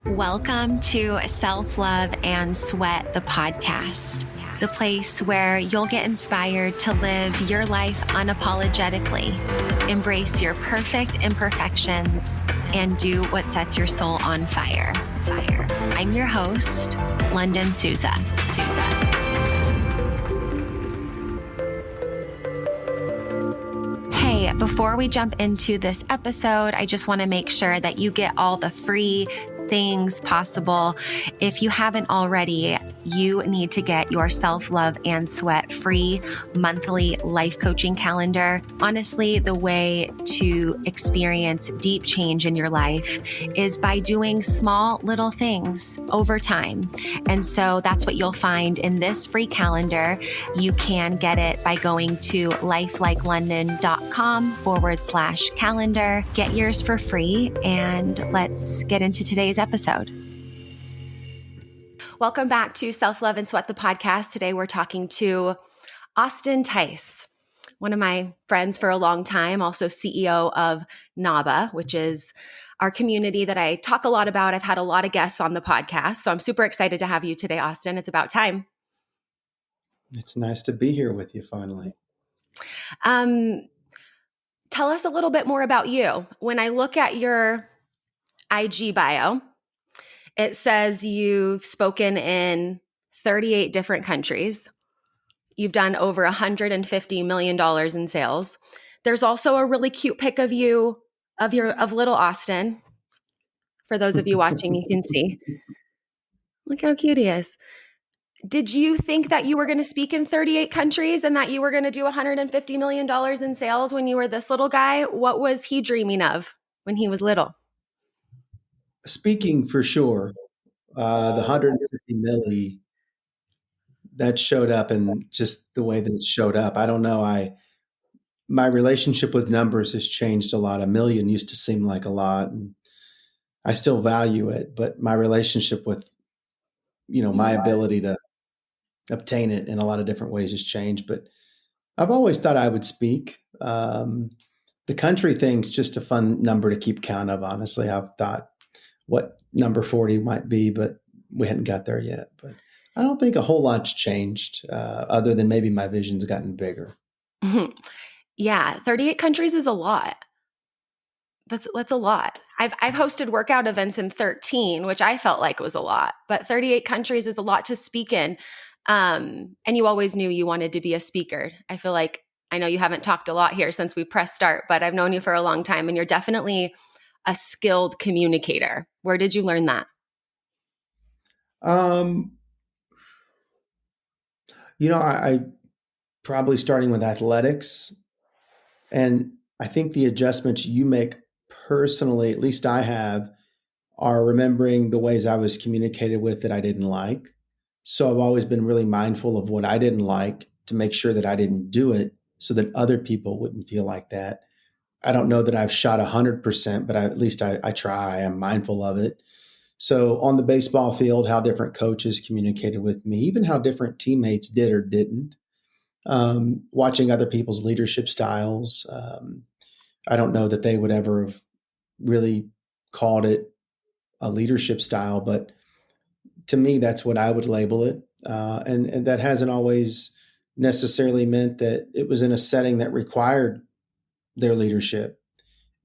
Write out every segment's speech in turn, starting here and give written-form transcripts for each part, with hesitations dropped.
Welcome to Self Love and Sweat, the podcast, the place where you'll get inspired to live your life unapologetically, embrace your perfect imperfections, and do what sets your soul on fire. I'm your host, London Souza. Hey, before we jump into this episode, I just want to make sure that you get all the free things possible. If you haven't already, you need to get your Self-Love and Sweat free monthly life coaching calendar. Honestly, the way to experience deep change in your life is by doing small little things over time. And so that's what you'll find in this free calendar. You can get it by going to lifelikelondon.com/calendar. Get yours for free, and let's get into today's episode. Welcome back to Self Love and Sweat, the podcast. Today we're talking to Austin Tice, one of my friends for a long time, also CEO of NABA, which is our community that I talk a lot about. I've had a lot of guests on the podcast, so I'm super excited to have you today, Austin. It's about time. It's nice to be here with you finally. Tell us a little bit more about you. When I look at your IG bio, it says you've spoken in 38 different countries. You've done over $150 million in sales. There's also a really cute pic of you, of little Austin. For those of you watching, you can see. Look how cute he is. Did you think that you were going to speak in 38 countries and that you were going to do $150 million in sales when you were this little guy? What was he dreaming of when he was little? Speaking for sure, the 150 milli that showed up, and just the way that it showed up. I don't know. My relationship with numbers has changed a lot. A million used to seem like a lot, and I still value it. But my relationship with, my ability to obtain it in a lot of different ways has changed. But I've always thought I would speak. The country thing's just a fun number to keep count of. Honestly, I've thought what number 40 might be, but we hadn't got there yet. But I don't think a whole lot's changed other than maybe my vision's gotten bigger. Yeah, 38 countries is a lot. That's a lot. I've hosted workout events in 13, which I felt like was a lot, but 38 countries is a lot to speak in. And you always knew you wanted to be a speaker. I feel like, I know you haven't talked a lot here since we pressed start, but I've known you for a long time, and you're definitely a skilled communicator. Where did you learn that? I probably starting with athletics, and I think the adjustments you make personally, at least I have, are remembering the ways I was communicated with that I didn't like. So I've always been really mindful of what I didn't like to make sure that I didn't do it so that other people wouldn't feel like that. I don't know that I've shot 100%, but at least I try. I'm mindful of it. So on the baseball field, how different coaches communicated with me, even how different teammates did or didn't. Watching other people's leadership styles. I don't know that they would ever have really called it a leadership style, but to me, that's what I would label it. And that hasn't always necessarily meant that it was in a setting that required their leadership.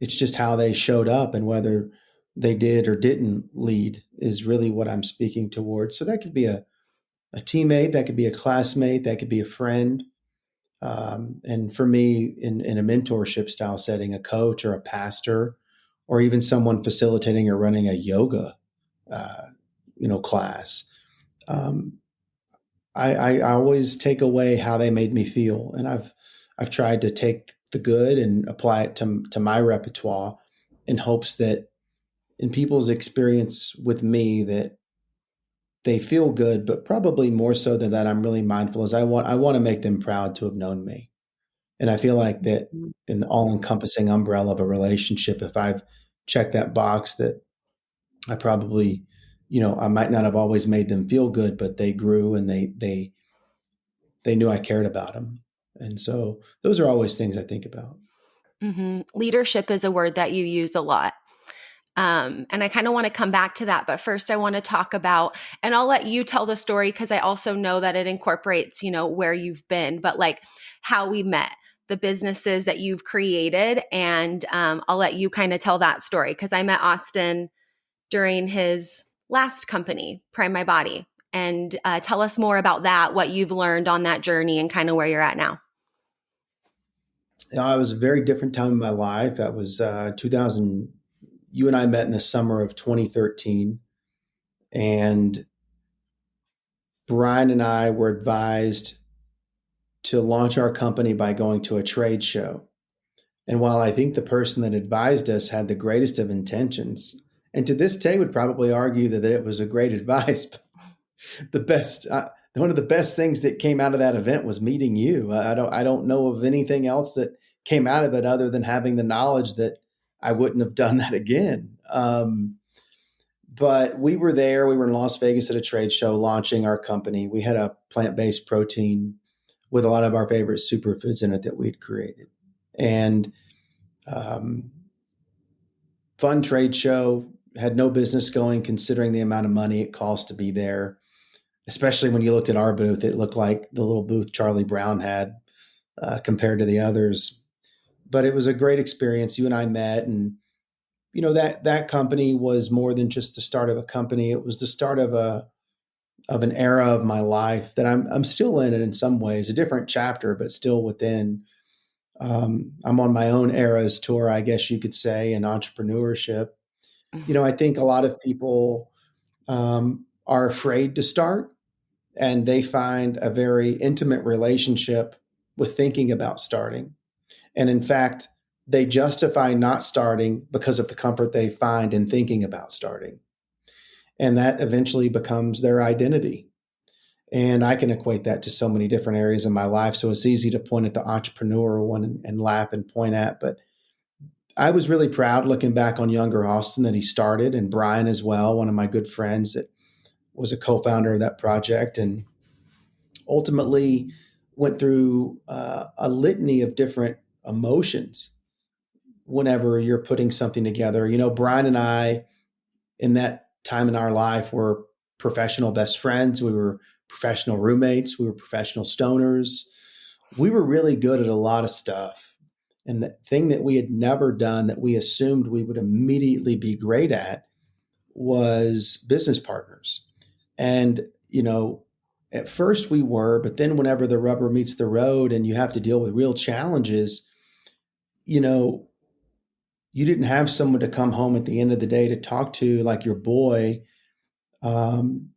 It's just how they showed up, and whether they did or didn't lead is really what I'm speaking towards. So that could be a teammate, that could be a classmate, that could be a friend. And for me, in a mentorship style setting, a coach or a pastor, or even someone facilitating or running a yoga, class. I always take away how they made me feel, and I've tried to take the good and apply it to my repertoire in hopes that in people's experience with me that they feel good, but probably more so than that, I'm really mindful is I want to make them proud to have known me. And I feel like that in the all-encompassing umbrella of a relationship, if I've checked that box, that I probably, I might not have always made them feel good, but they grew and they knew I cared about them. And so those are always things I think about. Mm-hmm. Leadership is a word that you use a lot. And I kind of want to come back to that. But first, I want to talk about, and I'll let you tell the story because I also know that it incorporates, where you've been, but like how we met, the businesses that you've created. And I'll let you kind of tell that story because I met Austin during his last company, Prime My Body. And tell us more about that, what you've learned on that journey and kind of where you're at now. It was a very different time in my life. That was 2000. You and I met in the summer of 2013. And Brian and I were advised to launch our company by going to a trade show. And while I think the person that advised us had the greatest of intentions, and to this day would probably argue that it was a great advice, the best, one of the best things that came out of that event was meeting you. I don't know of anything else that came out of it other than having the knowledge that I wouldn't have done that again. But we were there. We were in Las Vegas at a trade show launching our company. We had a plant-based protein with a lot of our favorite superfoods in it that we'd created. And um, fun trade show, had no business going considering the amount of money it cost to be there. Especially when you looked at our booth, it looked like the little booth Charlie Brown had compared to the others. But it was a great experience. You and I met, and that company was more than just the start of a company. It was the start of an era of my life that I'm still in it in some ways, a different chapter, but still within. I'm on my own era's tour, I guess you could say, in entrepreneurship. I think a lot of people are afraid to start, and they find a very intimate relationship with thinking about starting. And in fact, they justify not starting because of the comfort they find in thinking about starting. And that eventually becomes their identity. And I can equate that to so many different areas in my life. So it's easy to point at the entrepreneur one and laugh and point at. But I was really proud looking back on younger Austin that he started, and Brian as well, one of my good friends that was a co-founder of that project, and ultimately went through a litany of different emotions whenever you're putting something together. Brian and I, in that time in our life, were professional best friends. We were professional roommates. We were professional stoners. We were really good at a lot of stuff. And the thing that we had never done that we assumed we would immediately be great at was business partners. And, at first we were, but then whenever the rubber meets the road and you have to deal with real challenges, you know, you didn't have someone to come home at the end of the day to talk to like your boy, um,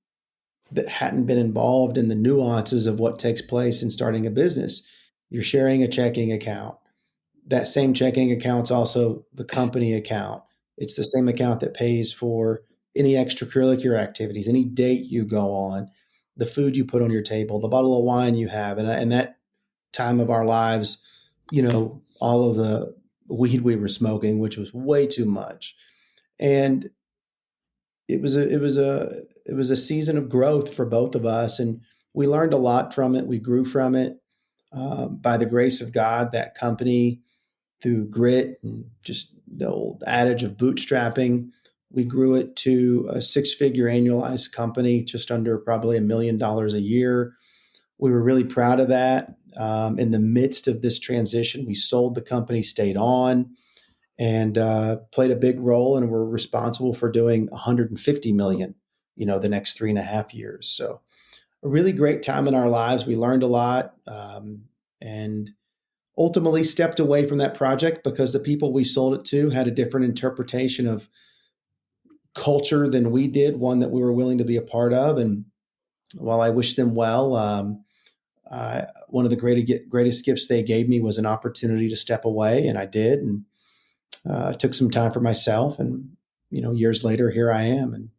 that hadn't been involved in the nuances of what takes place in starting a business. You're sharing a checking account. That same checking account's also the company account. It's the same account that pays for any extracurricular activities, any date you go on, the food you put on your table, the bottle of wine you have. And that time of our lives, all of the weed we were smoking, which was way too much. And it was a season of growth for both of us, and we learned a lot from it. We grew from it. By the grace of God, that company, through grit and just the old adage of bootstrapping, we grew it to a six-figure annualized company, just under probably $1 million a year. We were really proud of that. In the midst of this transition, we sold the company, stayed on, and played a big role, and were responsible for doing 150 million, the next 3.5 years. So a really great time in our lives. We learned a lot, and ultimately stepped away from that project because the people we sold it to had a different interpretation of culture than we did, one that we were willing to be a part of. And while I wish them well, one of the greatest gifts they gave me was an opportunity to step away, and I did. And took some time for myself, and years later, here I am.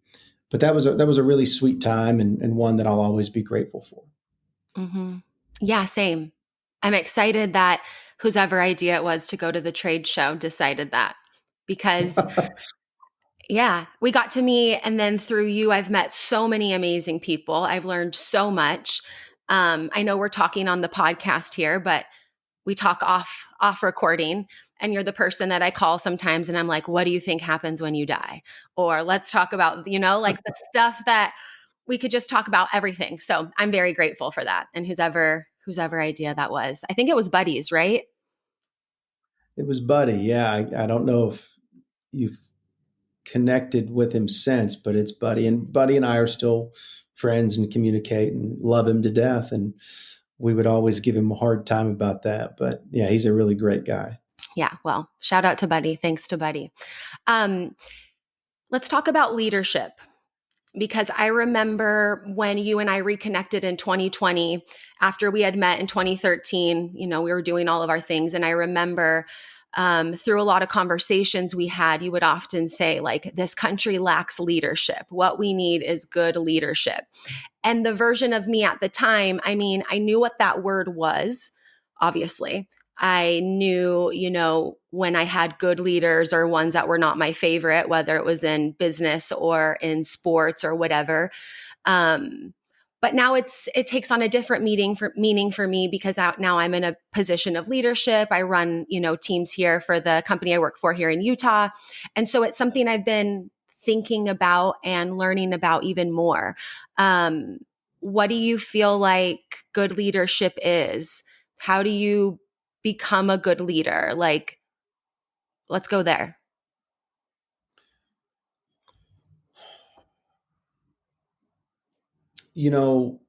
But that was a really sweet time, and one that I'll always be grateful for. Mm-hmm. Yeah, same. I'm excited that whose ever idea it was to go to the trade show decided that because, yeah, we got to meet. And then through you, I've met so many amazing people. I've learned so much. I know we're talking on the podcast here, but we talk off recording. and you're the person that I call sometimes and I'm like, what do you think happens when you die? Or let's talk about, like the stuff that we could just talk about everything. So I'm very grateful for that. And whose ever idea that was. I think it was Buddy's, right? It was Buddy. Yeah. I don't know if you've connected with him since, but it's Buddy. And Buddy and I are still friends and communicate and love him to death. And we would always give him a hard time about that. But yeah, he's a really great guy. Yeah. Well, shout out to Buddy. Thanks to Buddy. Um, let's talk about leadership, because I remember when you and I reconnected in 2020 after we had met in 2013, we were doing all of our things. And I remember through a lot of conversations we had, you would often say, like, this country lacks leadership. What we need is good leadership. And the version of me at the time, I mean, I knew what that word was, obviously. I knew, when I had good leaders or ones that were not my favorite, whether it was in business or in sports or whatever. But now it takes on a different meaning for me, because now I'm in a position of leadership. I run, teams here for the company I work for here in Utah. And so it's something I've been thinking about and learning about even more. What do you feel like good leadership is? How do you become a good leader? Like, let's go there. You know,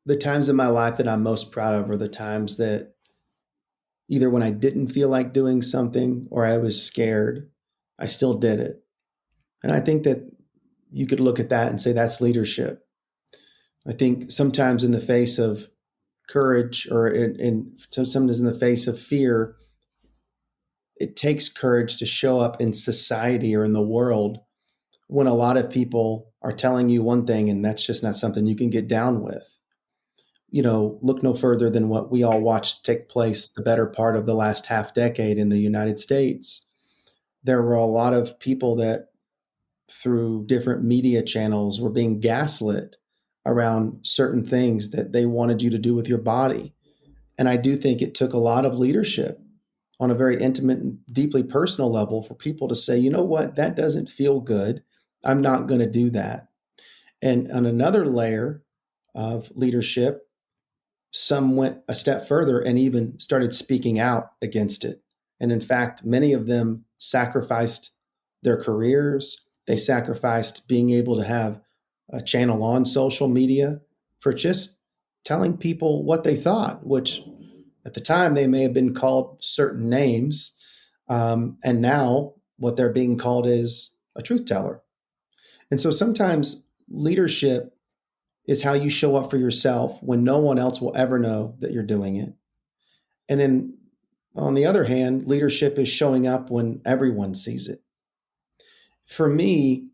the times in my life that I'm most proud of are the times that either when I didn't feel like doing something or I was scared, I still did it. And I think that you could look at that and say that's leadership. I think sometimes in the face of courage or sometimes in the face of fear, it takes courage to show up in society or in the world when a lot of people are telling you one thing and that's just not something you can get down with. Look no further than what we all watched take place the better part of the last half decade in the United States. There were a lot of people that, through different media channels, were being gaslit around certain things that they wanted you to do with your body. And I do think it took a lot of leadership on a very intimate and deeply personal level for people to say, you know what, that doesn't feel good. I'm not going to do that. And on another layer of leadership, some went a step further and even started speaking out against it. And in fact, many of them sacrificed their careers. They sacrificed being able to have a channel on social media for just telling people what they thought, which at the time they may have been called certain names. And now what they're being called is a truth teller. And so sometimes leadership is how you show up for yourself when no one else will ever know that you're doing it. And then on the other hand, leadership is showing up when everyone sees it. For me,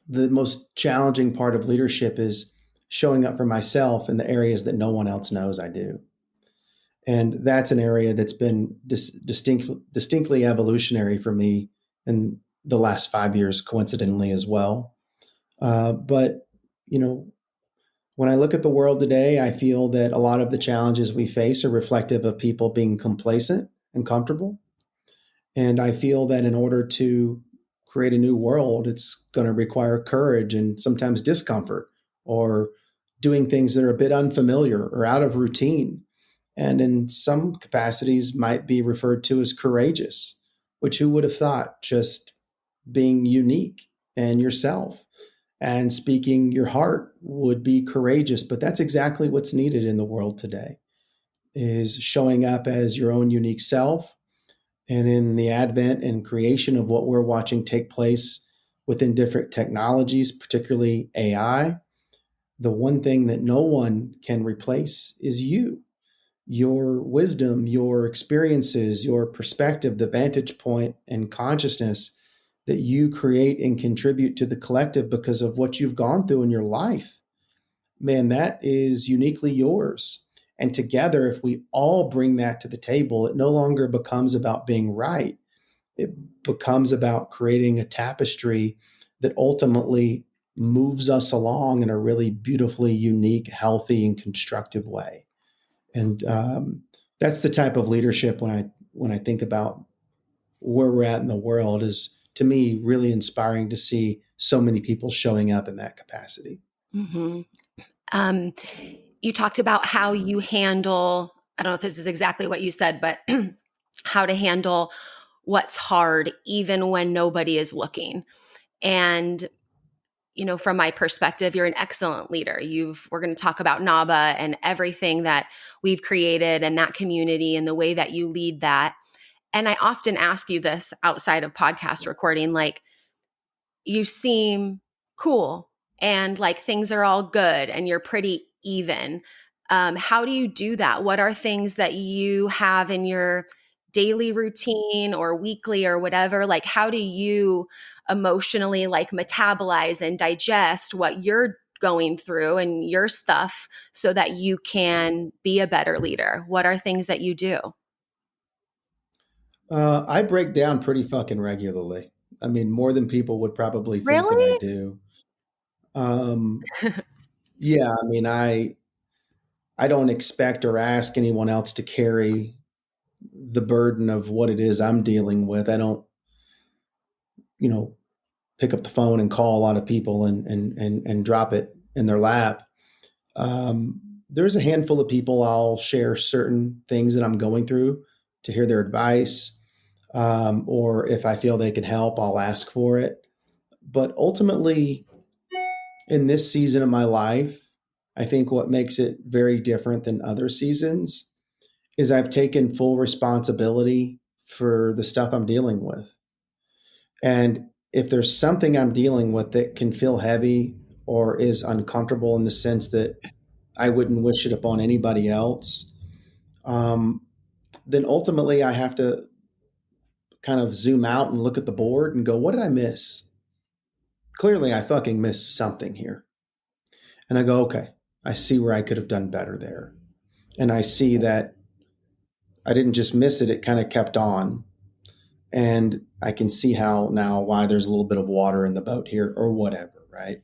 the most challenging part of leadership is showing up for myself in the areas that no one else knows I do. And that's an area that's been distinctly evolutionary for me in the last 5 years, coincidentally as well. But, you know, when I look at the world today, I feel that a lot of the challenges we face are reflective of people being complacent and comfortable. And I feel that in order to create a new world, it's going to require courage and sometimes discomfort or doing things that are a bit unfamiliar or out of routine. And in some capacities might be referred to as courageous, which who would have thought just being unique and yourself and speaking your heart would be courageous. But that's exactly what's needed in the world today, is showing up as your own unique self. And in the advent and creation of what we're watching take place within different technologies, particularly AI, the one thing that no one can replace is you, your wisdom, your experiences, your perspective, the vantage point and consciousness that you create and contribute to the collective because of what you've gone through in your life. Man, that is uniquely yours. And together, if we all bring that to the table, it no longer becomes about being right. It becomes about creating a tapestry that ultimately moves us along in a really beautifully unique, healthy, and constructive way. And that's the type of leadership when I think about where we're at in the world is, to me, really inspiring to see so many people showing up in that capacity. Mm-hmm. Um, you talked about how you handle, I don't know if this is exactly what you said, but how to handle what's hard even when nobody is looking. And from my perspective, you're an excellent leader. We're going to talk about NABA and everything that we've created and that community and the way that you lead that. And I often ask you this outside of podcast recording, like, you seem cool and like things are all good and you're pretty even. How do you do that? What are things that you have in your daily routine or weekly or whatever? Like, how do you emotionally like metabolize and digest what you're going through and your stuff so that you can be a better leader? What are things that you do? I break down pretty fucking regularly. I mean, more than people would probably think that I Really? do. Um, yeah, I mean, I don't expect or ask anyone else to carry the burden of what it is I'm dealing with. I don't, you know, pick up the phone and call a lot of people and drop it in their lap. Um, there's a handful of people I'll share certain things that I'm going through to hear their advice, or if I feel they can help, I'll ask for it. But ultimately, in this season of my life, I think what makes it very different than other seasons is I've taken full responsibility for the stuff I'm dealing with. And if there's something I'm dealing with that can feel heavy or is uncomfortable in the sense that I wouldn't wish it upon anybody else, um, then ultimately I have to kind of zoom out and look at the board and go, what did I miss? Clearly, I fucking missed something here. And I go, okay, I see where I could have done better there. And I see that I didn't just miss it, it kind of kept on. And I can see how now why there's a little bit of water in the boat here or whatever, right?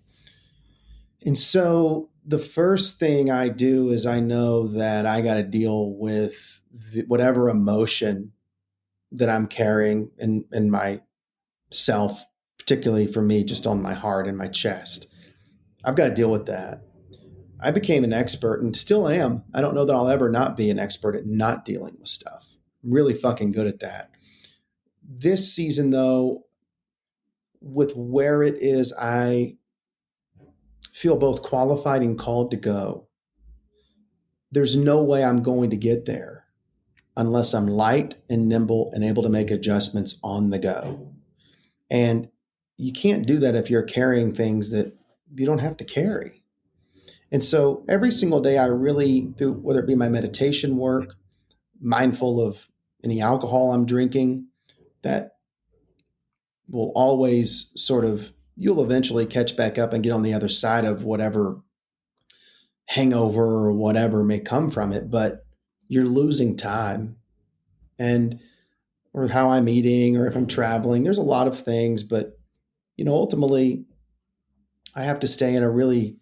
And so the first thing I do is I know that I got to deal with whatever emotion that I'm carrying in myself, particularly for me, just on my heart and my chest. I've got to deal with that. I became an expert and still am. I don't know that I'll ever not be an expert at not dealing with stuff. I'm really fucking good at that. This season, though, with where it is, I feel both qualified and called to go. There's no way I'm going to get there unless I'm light and nimble and able to make adjustments on the go. And you can't do that if you're carrying things that you don't have to carry. And so every single day, I really do, whether it be my meditation work, mindful of any alcohol I'm drinking, that will always sort of, you'll eventually catch back up and get on the other side of whatever hangover or whatever may come from it. But you're losing time. And or how I'm eating or if I'm traveling. There's a lot of things, but ultimately I have to stay in a really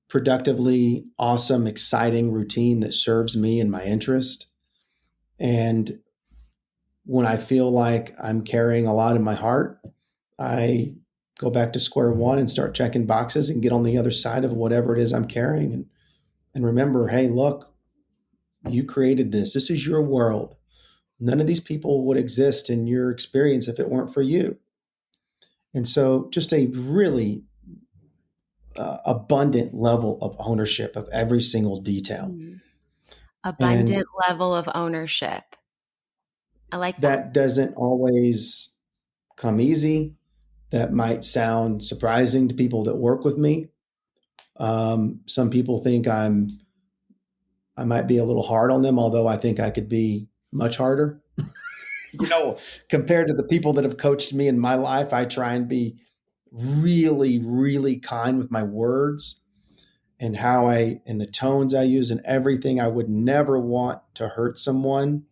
productively awesome, exciting routine that serves me and my interest. And when I feel like I'm carrying a lot in my heart, I go back to square one and start checking boxes and get on the other side of whatever it is I'm carrying and remember, hey, look, you created this. This is your world. None of these people would exist in your experience if it weren't for you. And so just a really abundant level of ownership of every single detail. Mm. Abundant And level of ownership. I like that. that doesn't always come easy. That might sound surprising to people that work with me. Some people think I might be a little hard on them, although I think I could be much harder. Compared to the people that have coached me in my life, I try and be really, really kind with my words and how and the tones I use and everything. I would never want to hurt someone.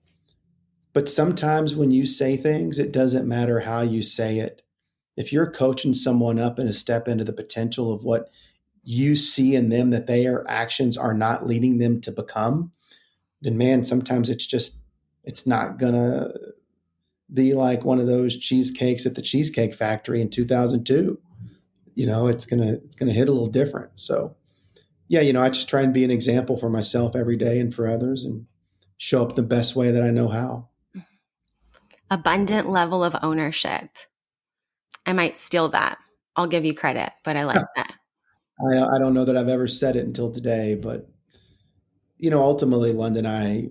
But sometimes when you say things, it doesn't matter how you say it. If you're coaching someone up and a step into the potential of what you see in them that their actions are not leading them to become, then man, sometimes it's not gonna be like one of those cheesecakes at the Cheesecake Factory in 2002. It's gonna hit a little different. So yeah, I just try and be an example for myself every day and for others, and show up the best way that I know how. Abundant level of ownership. I might steal that. I'll give you credit, but I like that. I don't know that I've ever said it until today, but ultimately, London, I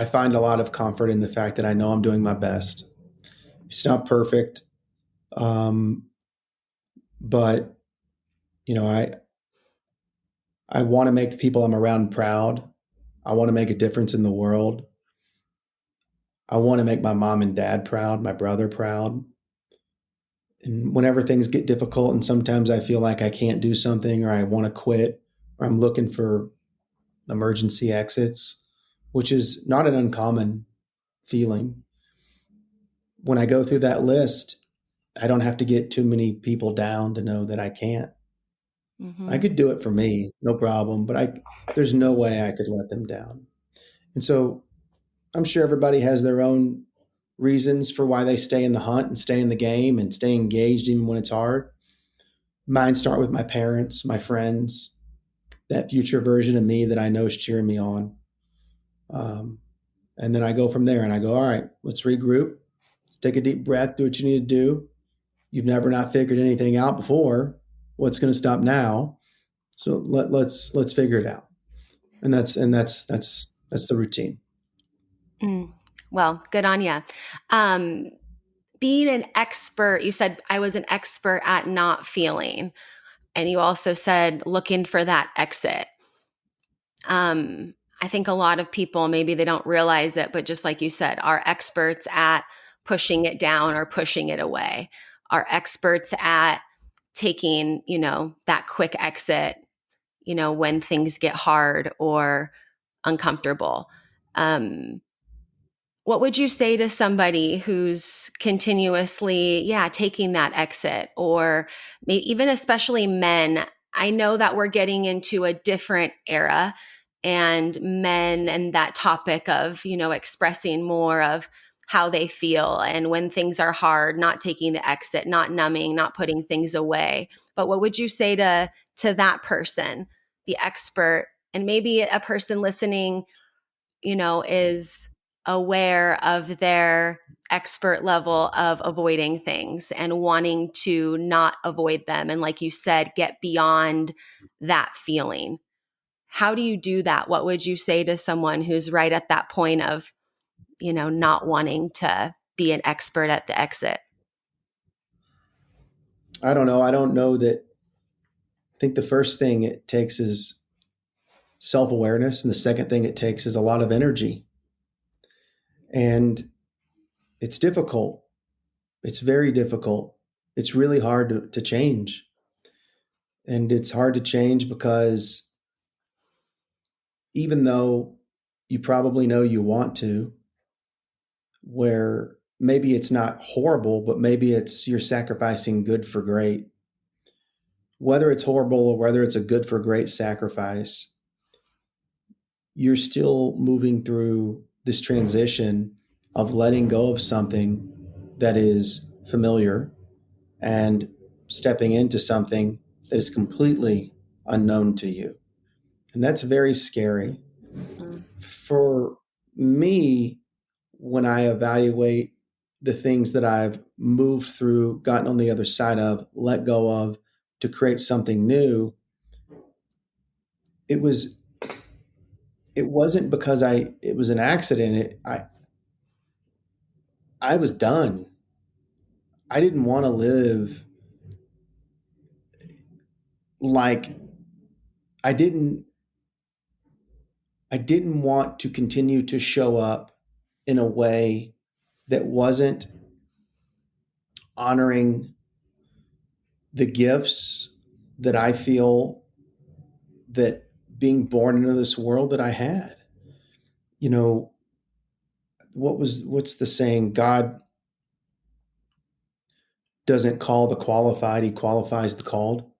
find a lot of comfort in the fact that I know I'm doing my best. It's not perfect, um, but you know, I I want to make the people I'm around proud. I want to make a difference in the world. I want to make my mom and dad proud, my brother proud. And whenever things get difficult, and sometimes I feel like I can't do something, or I want to quit, or I'm looking for emergency exits, which is not an uncommon feeling. When I go through that list, I don't have to get too many people down to know that I can't. I Mm-hmm. could do it for me, no problem, but there's no way I could let them down. And so I'm sure everybody has their own reasons for why they stay in the hunt and stay in the game and stay engaged even when it's hard. Mine start with my parents, my friends, that future version of me that I know is cheering me on. Um, and then I go from there and I go, all right, let's regroup. Let's take a deep breath, do what you need to do. You've never not figured anything out before. What's going to stop now? So let's figure it out. And that's the routine. Mm. Well, good on you. Um, Being an expert, you said I was an expert at not feeling, and you also said looking for that exit. I think a lot of people, maybe they don't realize it, but just like you said, are experts at pushing it down or pushing it away, are experts at taking, that quick exit, when things get hard or uncomfortable. Um, what would you say to somebody who's continuously, taking that exit, or maybe even especially men? I know that we're getting into a different era, and men and that topic of, expressing more of how they feel, and when things are hard, not taking the exit, not numbing, not putting things away. But what would you say to that person, the expert, and maybe a person listening, is aware of their expert level of avoiding things and wanting to not avoid them, and like you said, get beyond that feeling? How do you do that? What would you say to someone who's right at that point of, not wanting to be an expert at the exit? I don't know. I don't know that. I think the first thing it takes is self awareness, and the second thing it takes is a lot of energy. And it's difficult. It's very difficult. It's really hard to change. And it's hard to change because even though you probably know you want to, where maybe it's not horrible, but maybe it's you're sacrificing good for great. Whether it's horrible or whether it's a good for great sacrifice, you're still moving through this transition of letting go of something that is familiar and stepping into something that is completely unknown to you. And that's very scary. Mm, For me, when I evaluate the things that I've moved through, gotten on the other side of, let go of to create something new, it was it wasn't because it was an accident. I was done. I didn't want to live like I didn't I didn't want to continue to show up in a way that wasn't honoring the gifts that I feel that being born into this world that I had. You know, what's the saying? God doesn't call the qualified, he qualifies the called.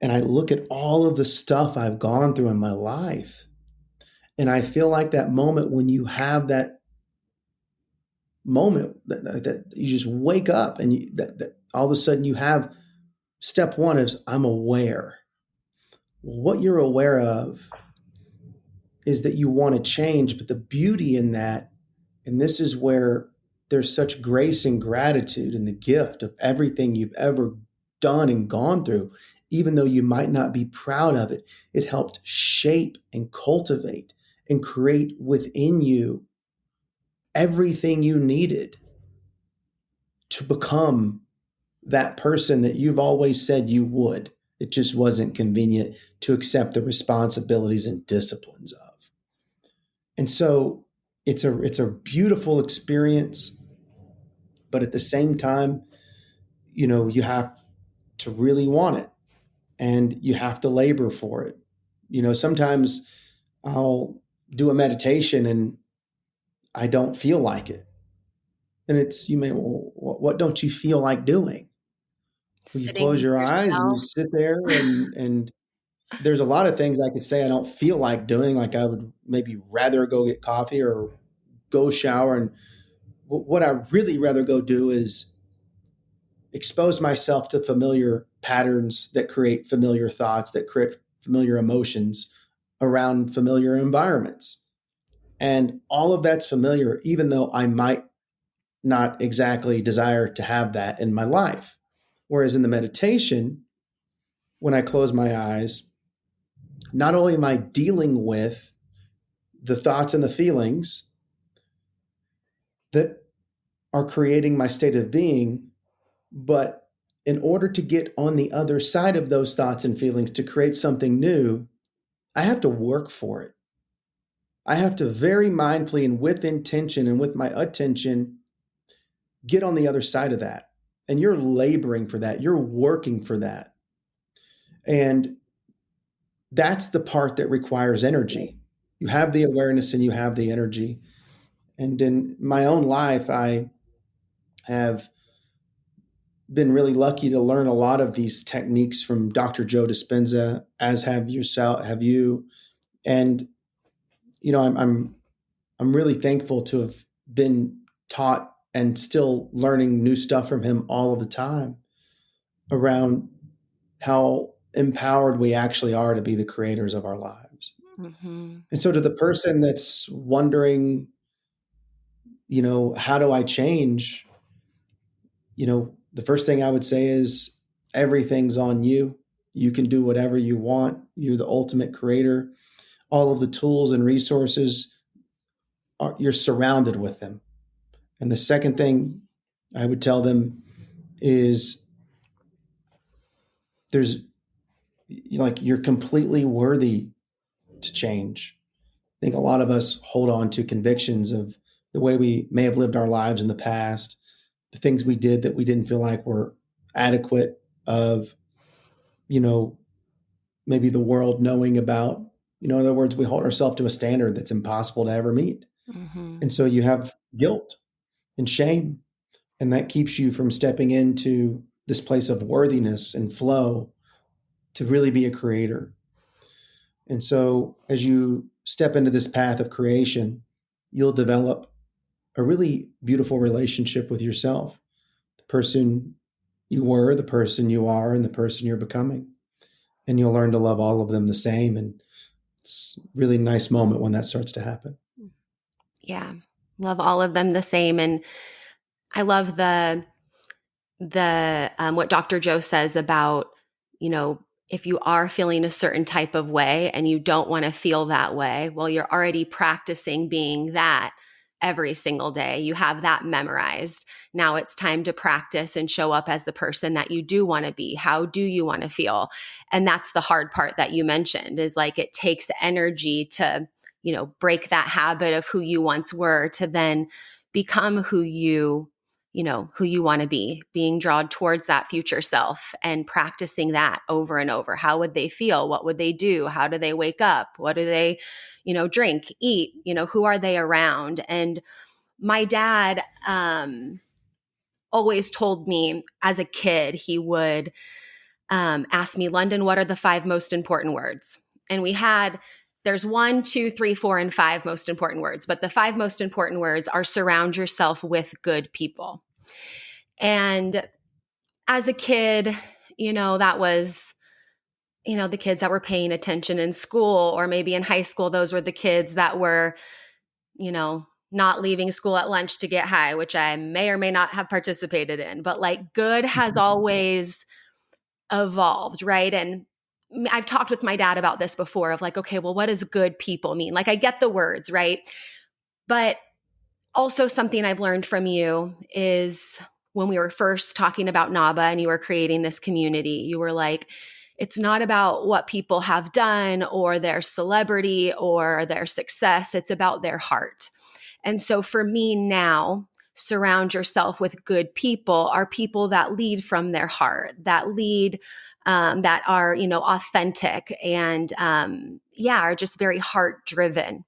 And I look at all of the stuff I've gone through in my life, and I feel like that moment when you have that moment that you just wake up and that all of a sudden you have step one is I'm aware. What you're aware of is that you want to change, but the beauty in that, and this is where there's such grace and gratitude in the gift of everything you've ever done and gone through, even though you might not be proud of it, it helped shape and cultivate and create within you everything you needed to become that person that you've always said you would. It just wasn't convenient to accept the responsibilities and disciplines of. And so it's a beautiful experience, but at the same time, you have to really want it and you have to labor for it. Sometimes I'll do a meditation and I don't feel like it. And you may, well, what don't you feel like doing? Well, you Sitting close with your eyes and you yourself. sit there and there's a lot of things I could say I don't feel like doing. Like I would maybe rather go get coffee or go shower. And what I really rather go do is expose myself to familiar patterns that create familiar thoughts, that create familiar emotions around familiar environments. And all of that's familiar, even though I might not exactly desire to have that in my life. Whereas in the meditation, when I close my eyes, not only am I dealing with the thoughts and the feelings that are creating my state of being, but in order to get on the other side of those thoughts and feelings to create something new, I have to work for it. I have to very mindfully and with intention and with my attention get on the other side of that. And you're laboring for that, you're working for that. And that's the part that requires energy. You have the awareness and you have the energy. And in my own life, I have been really lucky to learn a lot of these techniques from Dr. Joe Dispenza, as have you. And I'm really thankful to have been taught and still learning new stuff from him all of the time around how empowered we actually are to be the creators of our lives. Mm-hmm. And so to the person that's wondering, how do I change? The first thing I would say is everything's on you. You can do whatever you want. You're the ultimate creator. All of the tools and resources you're surrounded with them. And the second thing I would tell them is there's you're completely worthy to change. I think a lot of us hold on to convictions of the way we may have lived our lives in the past, the things we did that we didn't feel like were adequate of, you know, maybe the world knowing about. In other words, we hold ourselves to a standard that's impossible to ever meet. Mm-hmm. And so you have guilt and shame, and that keeps you from stepping into this place of worthiness and flow to really be a creator. And so as you step into this path of creation, you'll develop a really beautiful relationship with yourself, the person you were, the person you are, and the person you're becoming. And you'll learn to love all of them the same. And it's a really nice moment when that starts to happen. Yeah. Love all of them the same. And I love the what Dr. Joe says about, if you are feeling a certain type of way and you don't want to feel that way, well, you're already practicing being that every single day. You have that memorized. Now it's time to practice and show up as the person that you do want to be. How do you want to feel? And that's the hard part that you mentioned, is like it takes energy to, break that habit of who you once were to then become who you want to be, being drawn towards that future self and practicing that over and over. How would they feel? What would they do? How do they wake up? What do they, drink, eat? Who are they around? And my dad always told me as a kid, he would ask me, London, what are the 5 most important words? And we had there's 1, 2, 3, 4, and 5 most important words, but the 5 most important words are surround yourself with good people. And as a kid, that was, the kids that were paying attention in school, or maybe in high school, those were the kids that were, not leaving school at lunch to get high, which I may or may not have participated in. But like good has always evolved, right? And I've talked with my dad about this before of like, okay, well, what does good people mean? Like I get the words, right? But also something I've learned from you is when we were first talking about NABA and you were creating this community, you were like, it's not about what people have done or their celebrity or their success. It's about their heart. And so for me now, surround yourself with good people are people that lead from their heart, that lead, that are, authentic and, are just very heart driven.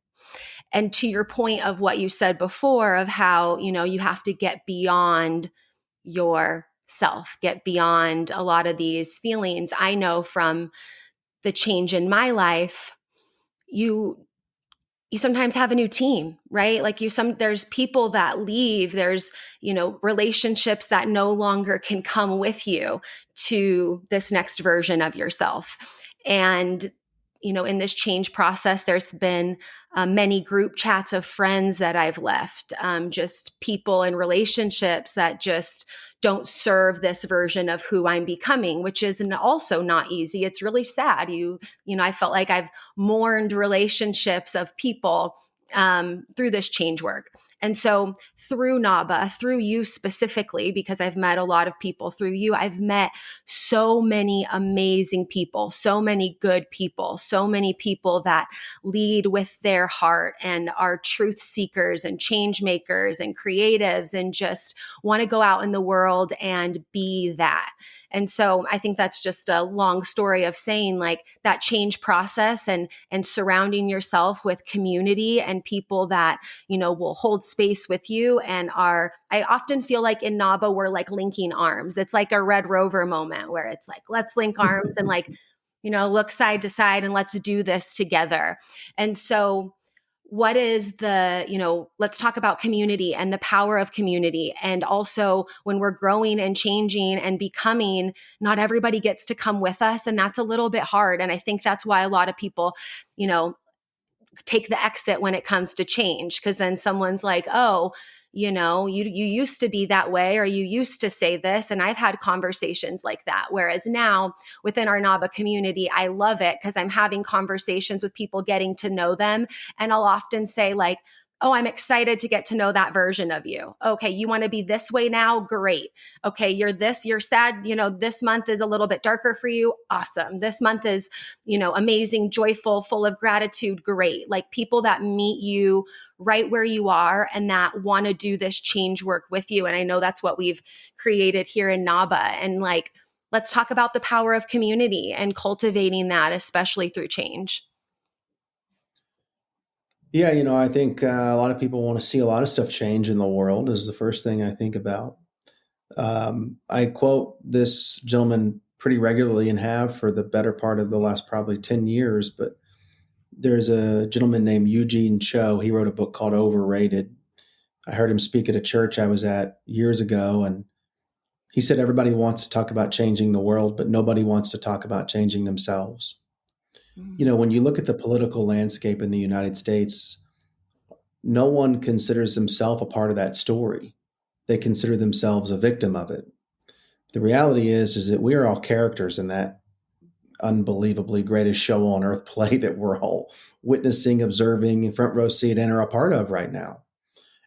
And to your point of what you said before of how, you have to get beyond yourself, get beyond a lot of these feelings. I know from the change in my life, you sometimes have a new team, right? Like there's people that leave, there's, relationships that no longer can come with you to this next version of yourself. And, in this change process, there's been many group chats of friends that I've left, just people and relationships that just don't serve this version of who I'm becoming, which is also not easy. It's really sad. I felt like I've mourned relationships of people through this change work. And so through NABA, through you specifically, because I've met a lot of people through you, I've met so many amazing people, so many good people, so many people that lead with their heart and are truth seekers and change makers and creatives and just want to go out in the world and be that. And so I think that's just a long story of saying like that change process and surrounding yourself with community and people that, will hold space with you and I often feel like in NABA, we're like linking arms. It's like a Red Rover moment where it's like, let's link arms and like, look side to side and let's do this together. And so what is let's talk about community and the power of community. And also when we're growing and changing and becoming, not everybody gets to come with us. And that's a little bit hard. And I think that's why a lot of people, take the exit when it comes to change. Cause then someone's like, oh, you used to be that way, or you used to say this. And I've had conversations like that. Whereas now within our NABA community, I love it because I'm having conversations with people, getting to know them. And I'll often say like, oh, I'm excited to get to know that version of you. Okay, you want to be this way now? Great. Okay, you're sad. This month is a little bit darker for you. Awesome. This month is, amazing, joyful, full of gratitude. Great. Like people that meet you right where you are and that want to do this change work with you. And I know that's what we've created here in NABA. And like, let's talk about the power of community and cultivating that, especially through change. Yeah, I think a lot of people want to see a lot of stuff change in the world is the first thing I think about. I quote this gentleman pretty regularly and have for the better part of the last probably 10 years, but there's a gentleman named Eugene Cho. He wrote a book called Overrated. I heard him speak at a church I was at years ago, and he said everybody wants to talk about changing the world, but nobody wants to talk about changing themselves. When you look at the political landscape in the United States, no one considers themselves a part of that story. They consider themselves a victim of it. The reality is that we are all characters in that unbelievably greatest show on earth play that we're all witnessing, observing, in front row seat, and are a part of right now.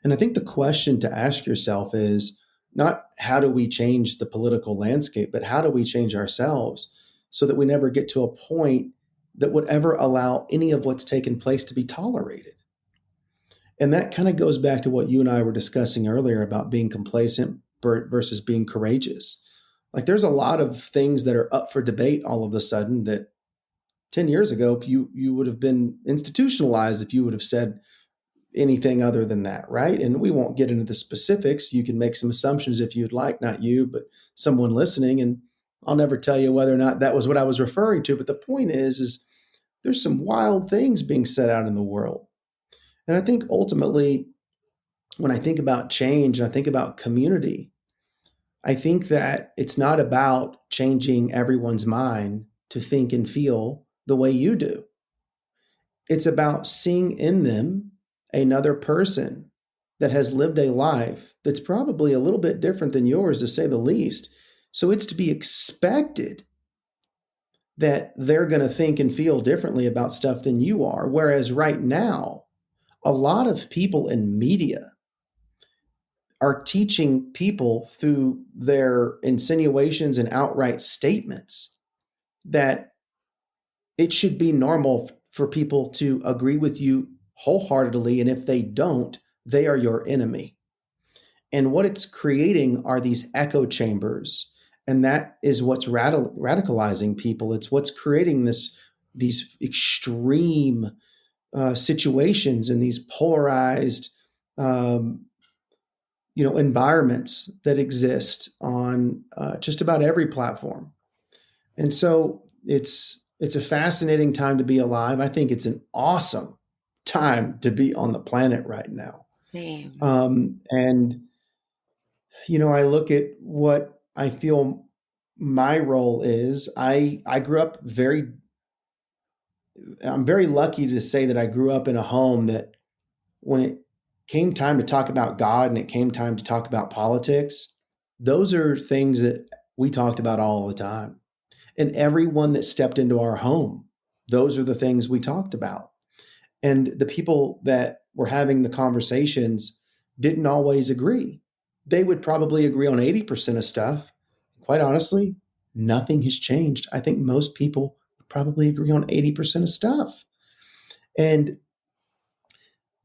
And I think the question to ask yourself is not how do we change the political landscape, but how do we change ourselves so that we never get to a point that would ever allow any of what's taken place to be tolerated. And that kind of goes back to what you and I were discussing earlier about being complacent versus being courageous. Like there's a lot of things that are up for debate all of a sudden that 10 years ago, you would have been institutionalized if you would have said anything other than that, right? And we won't get into the specifics. You can make some assumptions if you'd like, not you, but someone listening. And I'll never tell you whether or not that was what I was referring to. But the point is There's some wild things being set out in the world. And I think ultimately, when I think about change and I think about community, I think that it's not about changing everyone's mind to think and feel the way you do. It's about seeing in them another person that has lived a life that's probably a little bit different than yours, to say the least. So it's to be expected that they're going to think and feel differently about stuff than you are. Whereas right now, a lot of people in media are teaching people through their insinuations and outright statements that it should be normal for people to agree with you wholeheartedly. And if they don't, they are your enemy. And what it's creating are these echo chambers. And that is what's radicalizing people. It's what's creating these extreme situations and these polarized um, environments that exist on just about every platform. And so it's a fascinating time to be alive. I think it's an awesome time to be on the planet right now. Same. And I look at what I feel my role is. I grew up I'm very lucky to say that I grew up in a home that when it came time to talk about God and it came time to talk about politics, those are things that we talked about all the time. And everyone that stepped into our home, those are the things we talked about. And the people that were having the conversations didn't always agree. They would probably agree on 80% of stuff. Quite honestly, nothing has changed. I think most people would probably agree on 80% of stuff. And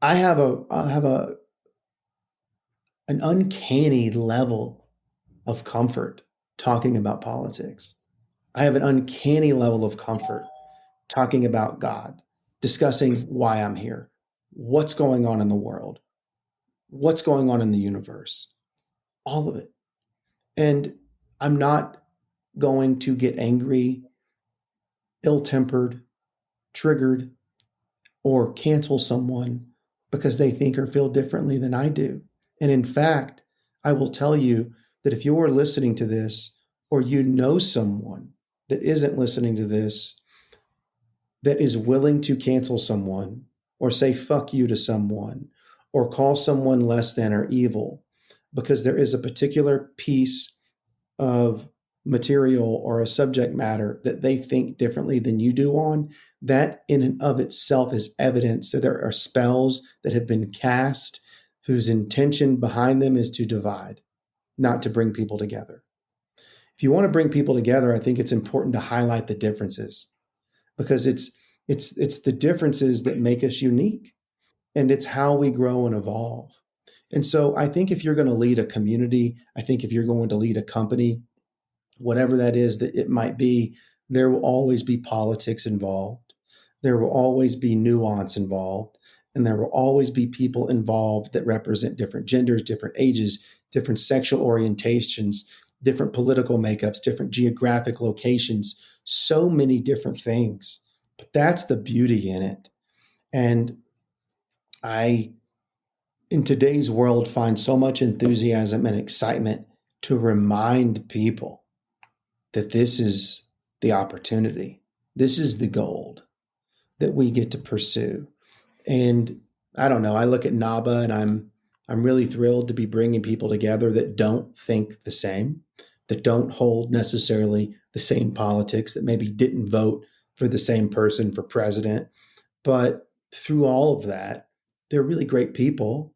I have an uncanny level of comfort talking about politics. I have an uncanny level of comfort talking about God, discussing why I'm here, what's going on in the world, what's going on in the universe, all of it. And I'm not going to get angry, ill tempered, triggered, or cancel someone because they think or feel differently than I do. And in fact, I will tell you that if you're listening to this or you know someone that isn't listening to this, that is willing to cancel someone or say fuck you to someone or call someone less than or evil because there is a particular piece of material or a subject matter that they think differently than you do on, that in and of itself is evidence that there are spells that have been cast whose intention behind them is to divide, not to bring people together. If you want to bring people together, I think it's important to highlight the differences because it's the differences that make us unique, and it's how we grow and evolve. And so I think if you're going to lead a community, I think if you're going to lead a company, whatever that is that it might be, there will always be politics involved. There will always be nuance involved. And there will always be people involved that represent different genders, different ages, different sexual orientations, different political makeups, different geographic locations, so many different things. But that's the beauty in it. And I, in today's world, find so much enthusiasm and excitement to remind people that this is the opportunity. This is the gold that we get to pursue. And I don't know, I look at NABA and I'm really thrilled to be bringing people together that don't think the same, that don't hold necessarily the same politics, that maybe didn't vote for the same person for president. But through all of that, they're really great people.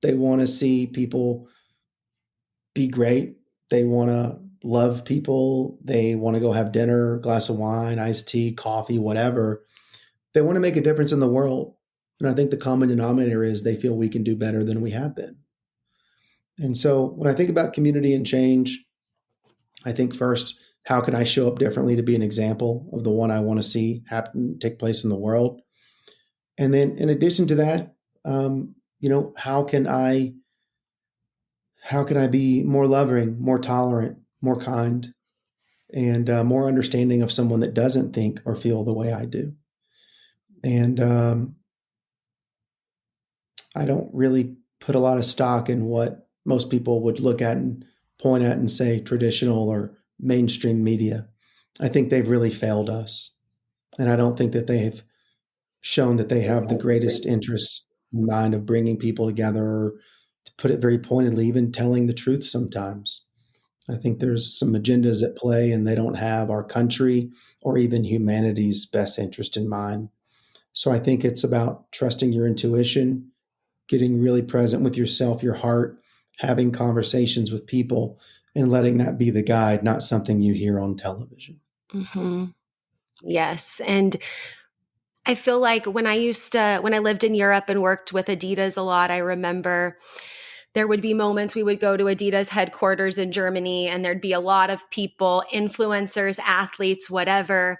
They want to see people be great. They want to love people. They want to go have dinner, glass of wine, iced tea, coffee, whatever. They want to make a difference in the world. And I think the common denominator is they feel we can do better than we have been. And so when I think about community and change, I think first, how can I show up differently to be an example of the one I want to see happen, take place in the world? And then in addition to that, how can I be more loving, more tolerant, more kind, and more understanding of someone that doesn't think or feel the way I do? And I don't really put a lot of stock in what most people would look at and point at and say traditional or mainstream media. I think they've really failed us. And I don't think that they have shown that they have the greatest interests in mind of bringing people together, or to put it very pointedly, even telling the truth sometimes. I think there's some agendas at play, and they don't have our country or even humanity's best interest in mind. So I think it's about trusting your intuition, getting really present with yourself, your heart, having conversations with people, and letting that be the guide, not something you hear on television. Hmm. Yes. And I feel like when I lived in Europe and worked with Adidas a lot, I remember there would be moments we would go to Adidas headquarters in Germany and there'd be a lot of people, influencers, athletes, whatever.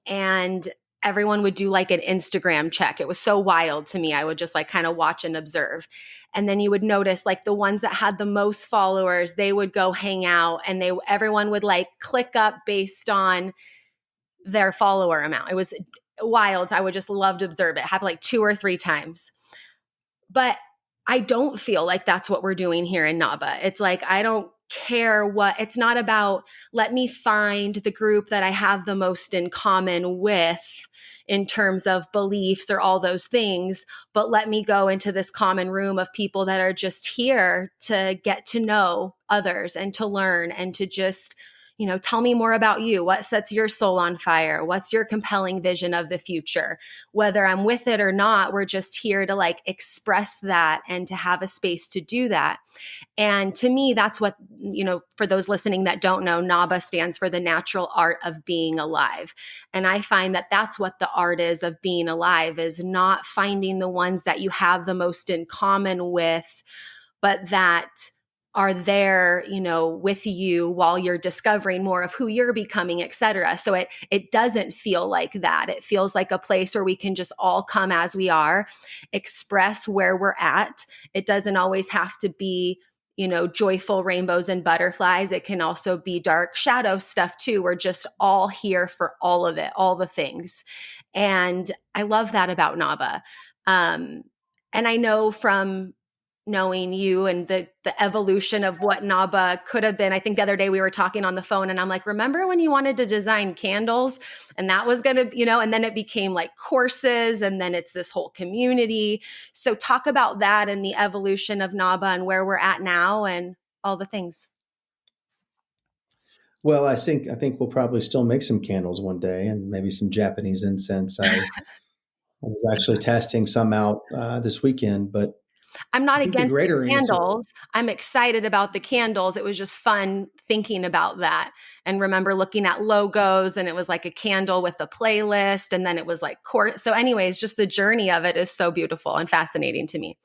And everyone would do like an Instagram check. It was so wild to me. I would just like kind of watch and observe. And then you would notice like the ones that had the most followers, they would go hang out and everyone would like click up based on their follower amount. It was wild. I would just love to observe it. Happened like 2 or 3 times. But I don't feel like that's what we're doing here in NABA. It's like, I don't care what, it's not about let me find the group that I have the most in common with in terms of beliefs or all those things, but let me go into this common room of people that are just here to get to know others and to learn and to just tell me more about you. What sets your soul on fire? What's your compelling vision of the future? Whether I'm with it or not, we're just here to like express that and to have a space to do that. And to me, that's what, for those listening that don't know, NABA stands for the natural art of being alive. And I find that that's what the art is of being alive, is not finding the ones that you have the most in common with, but that are there, with you while you're discovering more of who you're becoming, et cetera. So it doesn't feel like that. It feels like a place where we can just all come as we are, express where we're at. It doesn't always have to be, joyful rainbows and butterflies. It can also be dark shadow stuff too. We're just all here for all of it, all the things. And I love that about NABA. Um, and I know from knowing you and the evolution of what NABA could have been. I think the other day we were talking on the phone and I'm like, remember when you wanted to design candles and that was going to, and then it became like courses and then it's this whole community. So talk about that and the evolution of NABA and where we're at now and all the things. Well, I think we'll probably still make some candles one day, and maybe some Japanese incense. I was actually testing some out this weekend, but I'm I not think the against the greater answer. candles. I'm excited about the candles. It was just fun thinking about that. And remember looking at logos and it was like a candle with a playlist and then it was like court. So anyways, just the journey of it is so beautiful and fascinating to me.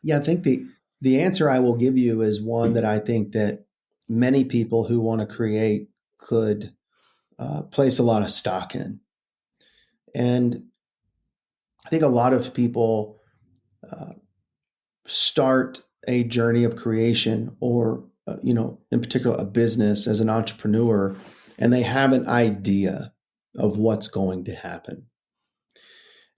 Yeah, I think the answer I will give you is one that I think that many people who want to create could place a lot of stock in, and I think a lot of people uh, start a journey of creation, or in particular, a business as an entrepreneur, and they have an idea of what's going to happen.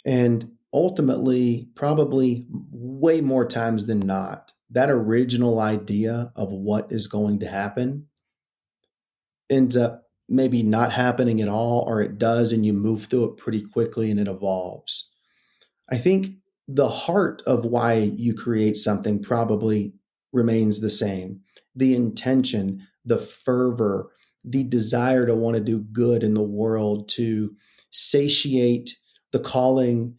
And ultimately, probably way more times than not, that original idea of what is going to happen ends up maybe not happening at all, or it does, and you move through it pretty quickly and it evolves. I think the heart of why you create something probably remains the same. The intention, the fervor, the desire to want to do good in the world, to satiate the calling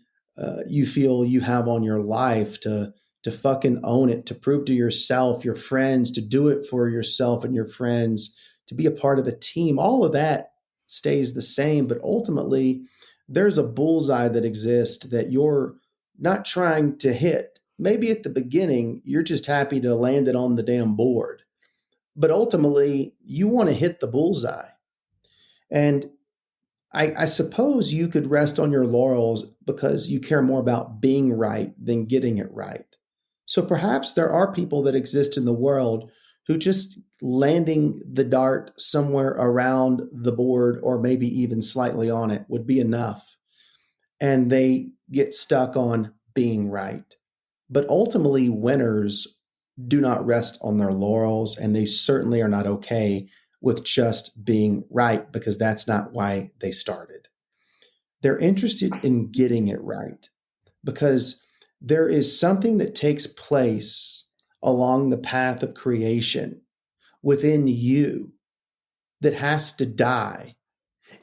you feel you have on your life, to fucking own it, to prove to yourself, your friends, to do it for yourself and your friends, to be a part of a team. All of that stays the same, but ultimately there's a bullseye that exists that you're not trying to hit. Maybe at the beginning, you're just happy to land it on the damn board. But ultimately, you want to hit the bullseye. And I suppose you could rest on your laurels because you care more about being right than getting it right. So perhaps there are people that exist in the world who just landing the dart somewhere around the board or maybe even slightly on it would be enough. And they get stuck on being right. But ultimately, winners do not rest on their laurels, and they certainly are not okay with just being right because that's not why they started. They're interested in getting it right because there is something that takes place along the path of creation within you that has to die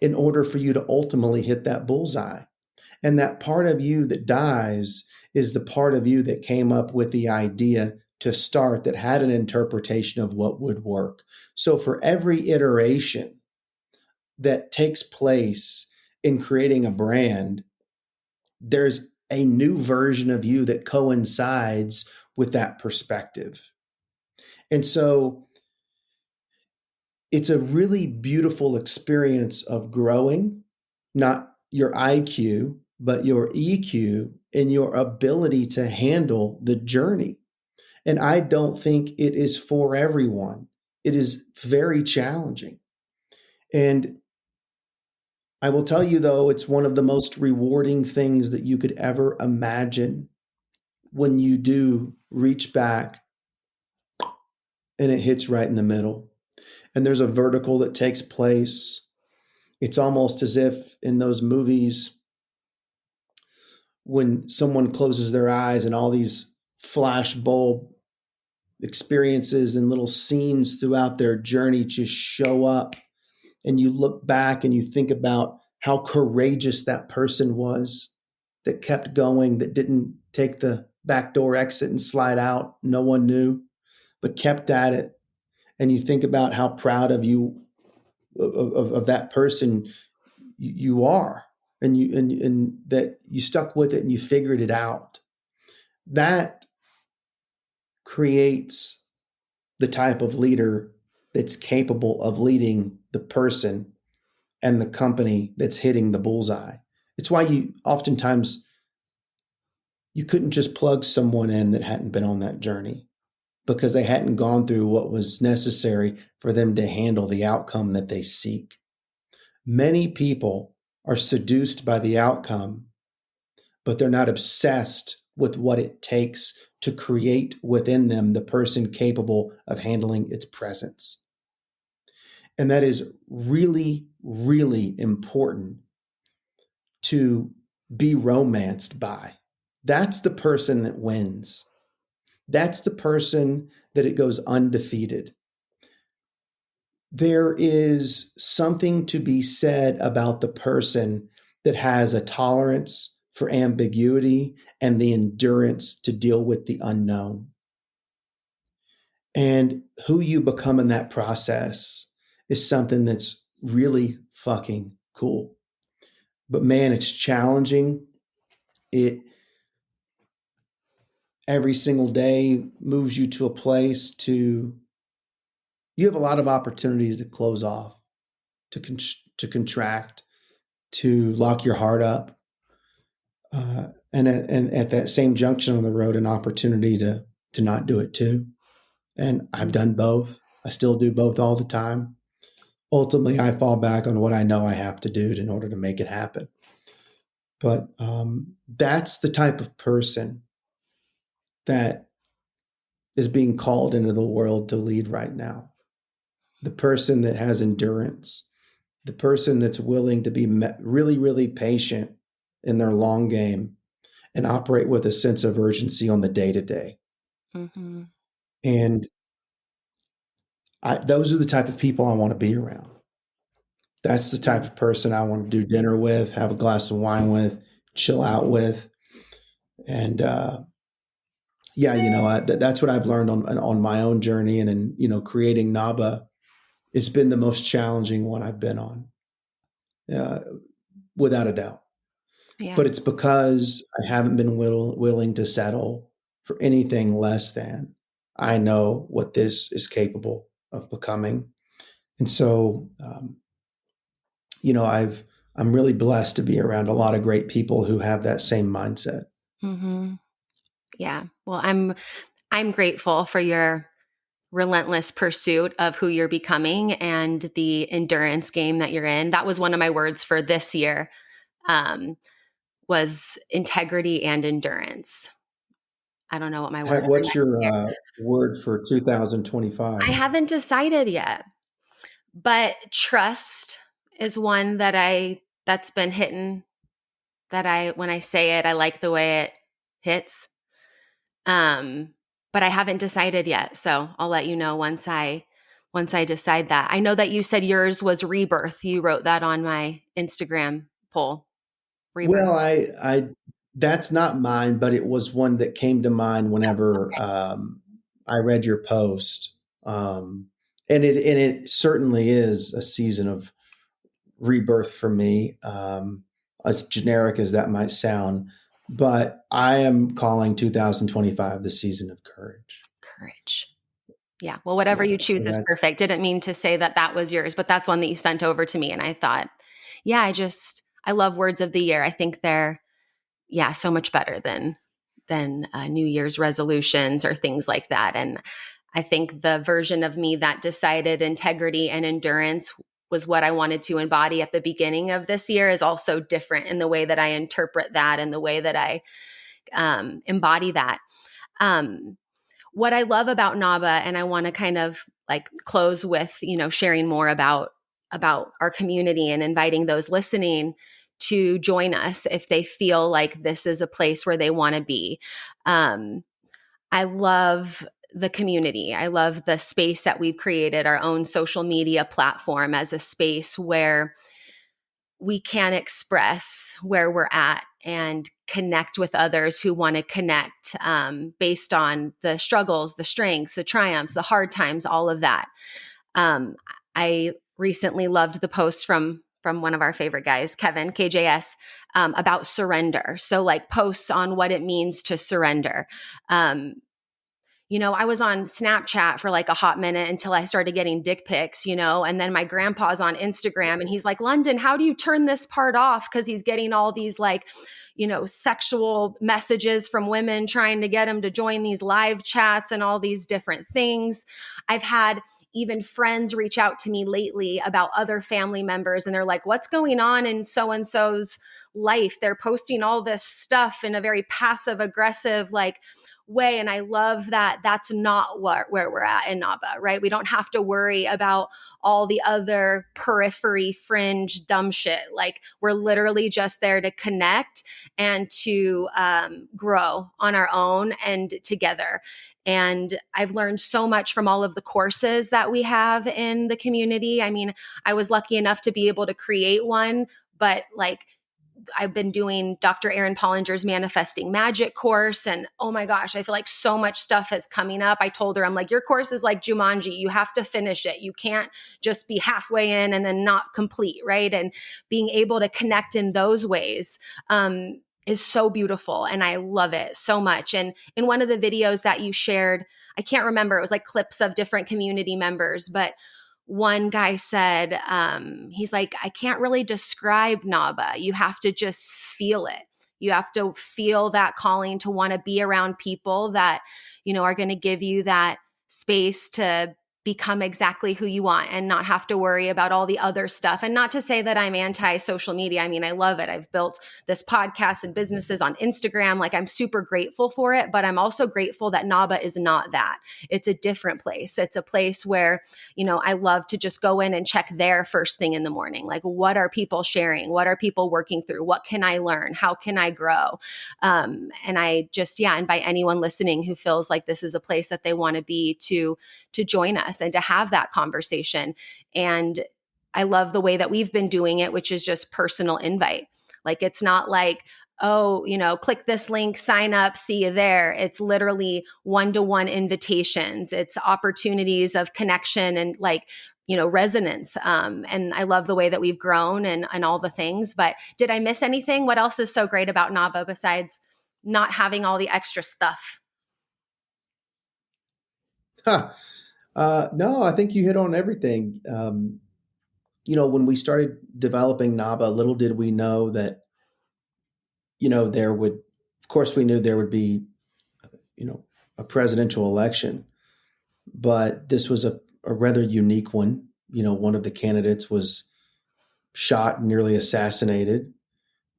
in order for you to ultimately hit that bullseye. And that part of you that dies is the part of you that came up with the idea to start that had an interpretation of what would work. So for every iteration that takes place in creating a brand, there's a new version of you that coincides with that perspective. And so it's a really beautiful experience of growing, not your IQ, but your EQ and your ability to handle the journey. And I don't think it is for everyone. It is very challenging. And I will tell you, though, it's one of the most rewarding things that you could ever imagine when you do reach back and it hits right in the middle. And there's a vertical that takes place. It's almost as if in those movies, when someone closes their eyes and all these flash bulb experiences and little scenes throughout their journey just show up, and you look back and you think about how courageous that person was that kept going, that didn't take the backdoor exit and slide out. No one knew, but kept at it. And you think about how proud of you, of that person you are, and that you stuck with it and you figured it out. That creates the type of leader that's capable of leading the person and the company that's hitting the bullseye. It's why you oftentimes you couldn't just plug someone in that hadn't been on that journey because they hadn't gone through what was necessary for them to handle the outcome that they seek. Many people are seduced by the outcome, but they're not obsessed with what it takes to create within them the person capable of handling its presence. And that is really, really important to be romanced by. That's the person that wins. That's the person that it goes undefeated. There is something to be said about the person that has a tolerance for ambiguity and the endurance to deal with the unknown. And who you become in that process is something that's really fucking cool. But man, it's challenging. It every single day moves you to a place to you have a lot of opportunities to close off, to contract, to lock your heart up, and at that same junction on the road, an opportunity to not do it too. And I've done both. I still do both all the time. Ultimately, I fall back on what I know I have to do in order to make it happen. But that's the type of person that is being called into the world to lead right now. The person that has endurance, the person that's willing to be really, really patient in their long game and operate with a sense of urgency on the day to day. And those are the type of people I want to be around. That's the type of person I want to do dinner with, have a glass of wine with, chill out with. And that's what I've learned on my own journey. And in creating NABA, it's been the most challenging one I've been on, without a doubt. Yeah. But it's because I haven't been willing to settle for anything less than I know what this is capable of becoming. And so, I'm really blessed to be around a lot of great people who have that same mindset. Mm-hmm. Yeah. Well, I'm grateful for your relentless pursuit of who you're becoming and the endurance game that you're in. That was one of my words for this year, was integrity and endurance. I don't know what my word for What's next your year. word for I 2025? haven't decided yet, but trust is one that's been hitting, when I say it, I like the way it hits. Um, but I haven't decided yet. So I'll let you know once I decide that. I know that you said yours was rebirth. You wrote that on my Instagram poll. Rebirth. Well, that's not mine, but it was one that came to mind whenever I read your post, and it certainly is a season of rebirth for me. As generic as that might sound, but I am calling 2025 the season of courage. Courage. Yeah. Well, whatever Yeah, you so choose is that's perfect. Didn't mean to say that that was yours, but that's one that you sent over to me. And I thought, yeah, I love words of the year. I think they're, yeah, so much better than New Year's resolutions or things like that. And I think the version of me that decided integrity and endurance was what I wanted to embody at the beginning of this year is also different in the way that I interpret that and the way that I embody that. Um, what I love about NABA, and I want to kind of like close with, sharing more about our community and inviting those listening to join us if they feel like this is a place where they want to be. Um, I love the community. I love the space that we've created, our own social media platform as a space where we can express where we're at and connect with others who want to connect, based on the struggles, the strengths, the triumphs, the hard times, all of that. Um, I recently loved the post from one of our favorite guys, Kevin KJS, about surrender. So like posts on what it means to surrender. Um, I was on Snapchat for like a hot minute until I started getting dick pics, and then my grandpa's on Instagram and he's like, London, how do you turn this part off? Because he's getting all these like, sexual messages from women trying to get him to join these live chats and all these different things. I've had even friends reach out to me lately about other family members and they're like, what's going on in so and so's life? They're posting all this stuff in a very passive aggressive, like, way. And I love that that's not where we're at in NABA, right? We don't have to worry about all the other periphery, fringe, dumb shit. Like we're literally just there to connect and to grow on our own and together. And I've learned so much from all of the courses that we have in the community. I mean, I was lucky enough to be able to create one, but like I've been doing Dr. Erin Pollinger's Manifesting Magic course. And oh my gosh, I feel like so much stuff is coming up. I told her, I'm like, your course is like Jumanji. You have to finish it. You can't just be halfway in and then not complete, right? And being able to connect in those ways is so beautiful. And I love it so much. And in one of the videos that you shared, I can't remember, it was like clips of different community members, but one guy said, he's like, I can't really describe NABA. You have to just feel it. You have to feel that calling to want to be around people that, are going to give you that space to become exactly who you want and not have to worry about all the other stuff. And not to say that I'm anti social media. I mean, I love it. I've built this podcast and businesses on Instagram. Like I'm super grateful for it, but I'm also grateful that NABA is not that. It's a different place. It's a place where, I love to just go in and check there first thing in the morning. Like, what are people sharing? What are people working through? What can I learn? How can I grow? And I just, invite anyone listening who feels like this is a place that they want to be to join us and to have that conversation. And I love the way that we've been doing it, which is just personal invite. Like, it's not like, oh, click this link, sign up, see you there. It's literally one-to-one invitations. It's opportunities of connection and like, resonance. And I love the way that we've grown and all the things. But did I miss anything? What else is so great about NABA besides not having all the extra stuff? Huh. No, I think you hit on everything. When we started developing NABA, little did we know that, there would, of course, we knew there would be, a presidential election, but this was a rather unique one. One of the candidates was shot, nearly assassinated.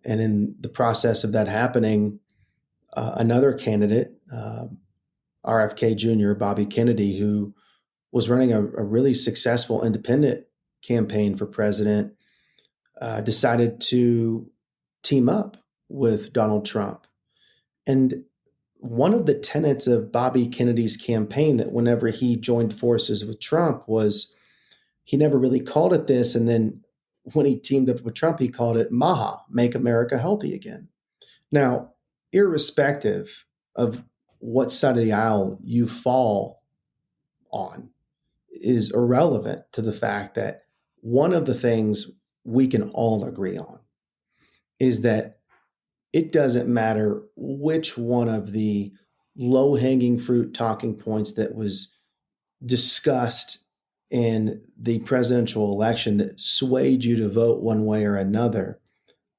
And in the process of that happening, another candidate, RFK Jr., Bobby Kennedy, who was running a really successful independent campaign for president, decided to team up with Donald Trump. And one of the tenets of Bobby Kennedy's campaign, that whenever he joined forces with Trump, was he never really called it this. And then when he teamed up with Trump, he called it MAHA, Make America Healthy Again. Now, irrespective of what side of the aisle you fall on, is irrelevant to the fact that one of the things we can all agree on is that it doesn't matter which one of the low hanging fruit talking points that was discussed in the presidential election that swayed you to vote one way or another.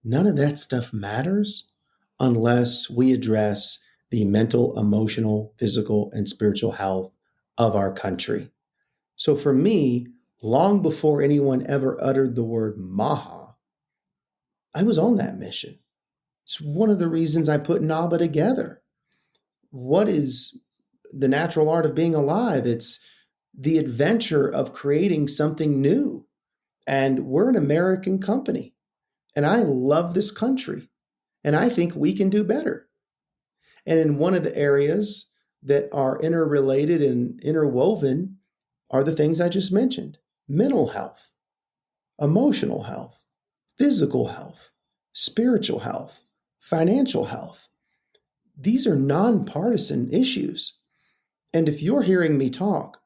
None of that stuff matters unless we address the mental, emotional, physical, and spiritual health of our country. So for me, long before anyone ever uttered the word Maha, I was on that mission. It's one of the reasons I put NABA together. What is the natural art of being alive? It's the adventure of creating something new. And we're an American company. And I love this country. And I think we can do better. And in one of the areas that are interrelated and interwoven are the things I just mentioned: mental health, emotional health, physical health, spiritual health, financial health. These are nonpartisan issues. And if you're hearing me talk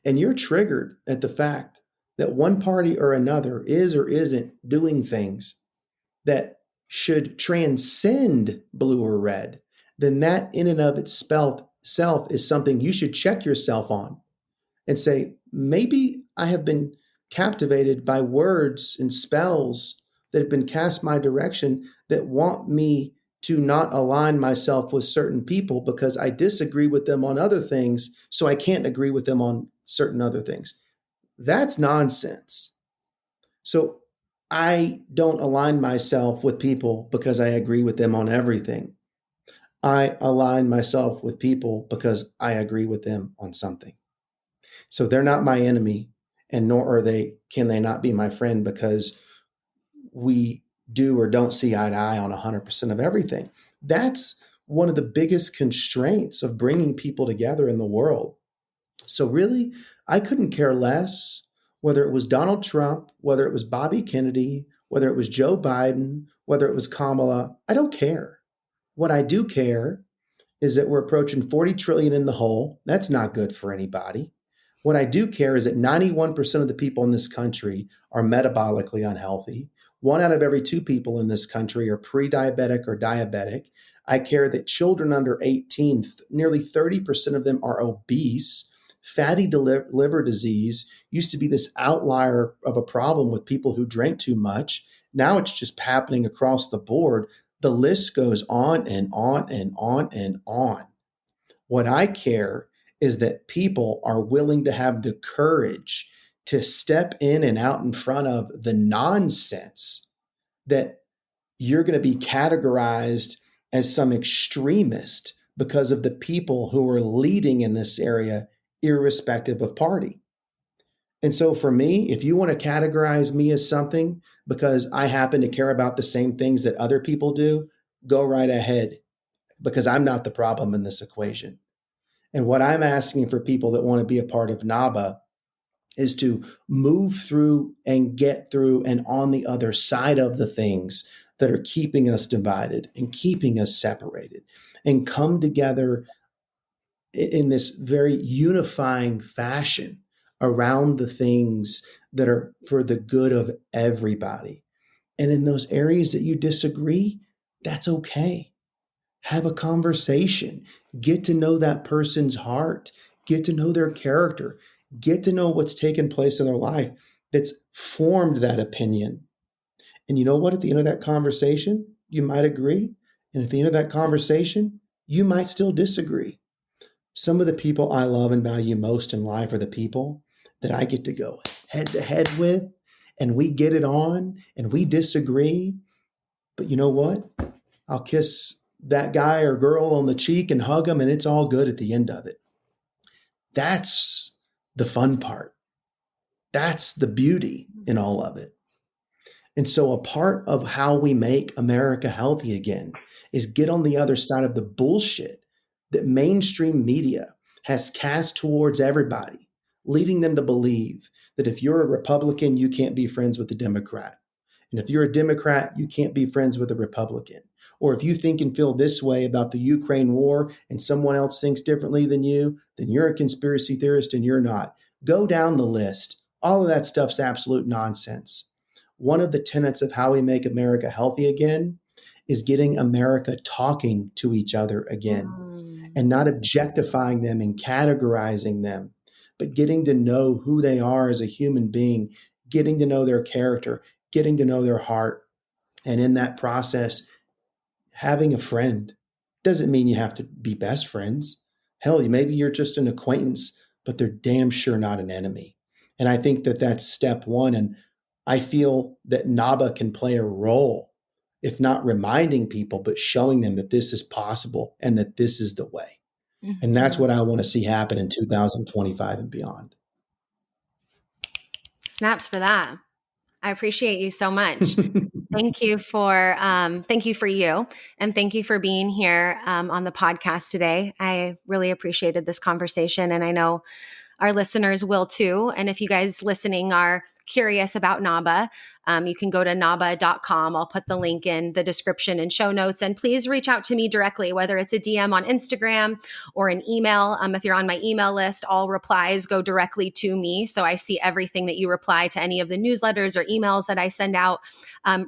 and you're triggered at the fact that one party or another is or isn't doing things that should transcend blue or red, then that in and of itself is something you should check yourself on and say, maybe I have been captivated by words and spells that have been cast my direction that want me to not align myself with certain people because I disagree with them on other things, so I can't agree with them on certain other things. That's nonsense. So I don't align myself with people because I agree with them on everything. I align myself with people because I agree with them on something. So they're not my enemy, and nor can they not be my friend because we do or don't see eye to eye on 100% of everything. That's one of the biggest constraints of bringing people together in the world. So really, I couldn't care less whether it was Donald Trump, whether it was Bobby Kennedy, whether it was Joe Biden, whether it was Kamala. I don't care. What I do care is that we're approaching 40 trillion in the hole. That's not good for anybody. What I do care is that 91% of the people in this country are metabolically unhealthy. One out of every two people in this country are pre-diabetic or diabetic. I care that children under 18, nearly 30% of them are obese. Fatty liver disease used to be this outlier of a problem with people who drank too much. Now it's just happening across the board. The list goes on and on and on and on. What I care is that people are willing to have the courage to step in and out in front of the nonsense that you're going to be categorized as some extremist because of the people who are leading in this area, irrespective of party. And so for me, if you want to categorize me as something because I happen to care about the same things that other people do, go right ahead, because I'm not the problem in this equation. And what I'm asking for people that want to be a part of NABA is to move through and get through and on the other side of the things that are keeping us divided and keeping us separated, and come together in this very unifying fashion around the things that are for the good of everybody. And in those areas that you disagree, that's okay. Have a conversation, get to know that person's heart, get to know their character, get to know what's taken place in their life that's formed that opinion. And you know what? At the end of that conversation, you might agree. And at the end of that conversation, you might still disagree. Some of the people I love and value most in life are the people that I get to go head to head with, and we get it on and we disagree. But you know what? I'll kiss that guy or girl on the cheek and hug them, and it's all good at the end of it. That's the fun part. That's the beauty in all of it. And so a part of how we make America healthy again is get on the other side of the bullshit that mainstream media has cast towards everybody, leading them to believe that if you're a Republican, you can't be friends with a Democrat. And if you're a Democrat, you can't be friends with a Republican. Or if you think and feel this way about the Ukraine war and someone else thinks differently than you, then you're a conspiracy theorist and you're not. Go down the list. All of that stuff's absolute nonsense. One of the tenets of how we make America healthy again is getting America talking to each other again and not objectifying them and categorizing them, but getting to know who they are as a human being, getting to know their character, getting to know their heart. And in that process, having a friend doesn't mean you have to be best friends. Hell, maybe you're just an acquaintance, but they're damn sure not an enemy. And I think that that's step one. And I feel that NABA can play a role, if not reminding people, but showing them that this is possible and that this is the way. Mm-hmm. And that's what I want to see happen in 2025 and beyond. Snaps for that. I appreciate you so much. Thank you for you, and thank you for being here on the podcast today. I really appreciated this conversation, and I know our listeners will too. And if you guys listening are curious about NABA, you can go to NABA.com. I'll put the link in the description and show notes. And please reach out to me directly, whether it's a DM on Instagram or an email. If you're on my email list, all replies go directly to me. So I see everything that you reply to any of the newsletters or emails that I send out.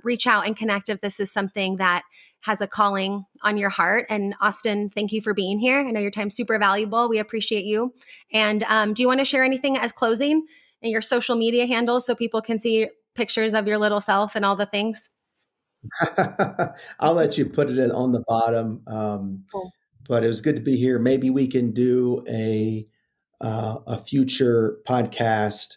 Reach out and connect if this is something that has a calling on your heart. And Austin, thank you for being here. I know your time's super valuable. We appreciate you. And do you want to share anything as closing and your social media handles so people can see pictures of your little self and all the things? I'll let you put it on the bottom. Cool. But it was good to be here. Maybe we can do a future podcast,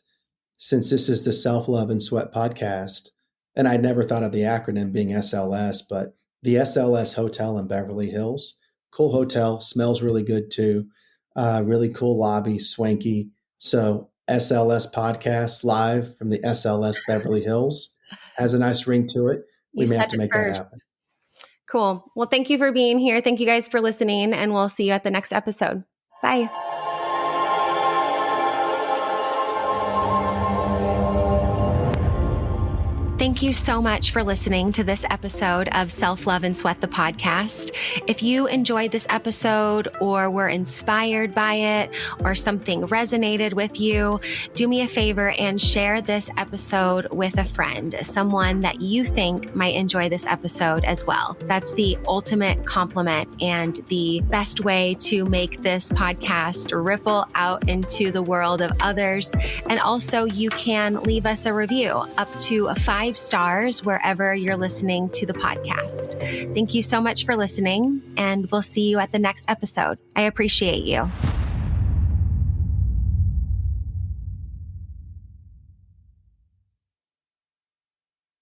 since this is the Self Love and Sweat podcast. And I'd never thought of the acronym being SLS, but the SLS Hotel in Beverly Hills. Cool hotel, smells really good too. Really cool lobby, swanky. So SLS podcast live from the SLS Beverly Hills has a nice ring to it. We may have to make that happen. Cool. Well, thank you for being here. Thank you guys for listening, and we'll see you at the next episode. Bye. Thank you so much for listening to this episode of Self Love and Sweat, the podcast. If you enjoyed this episode or were inspired by it or something resonated with you, do me a favor and share this episode with a friend, someone that you think might enjoy this episode as well. That's the ultimate compliment and the best way to make this podcast ripple out into the world of others. And also, you can leave us a review up to 5 stars wherever you're listening to the podcast. Thank you so much for listening, and we'll see you at the next episode. I appreciate you.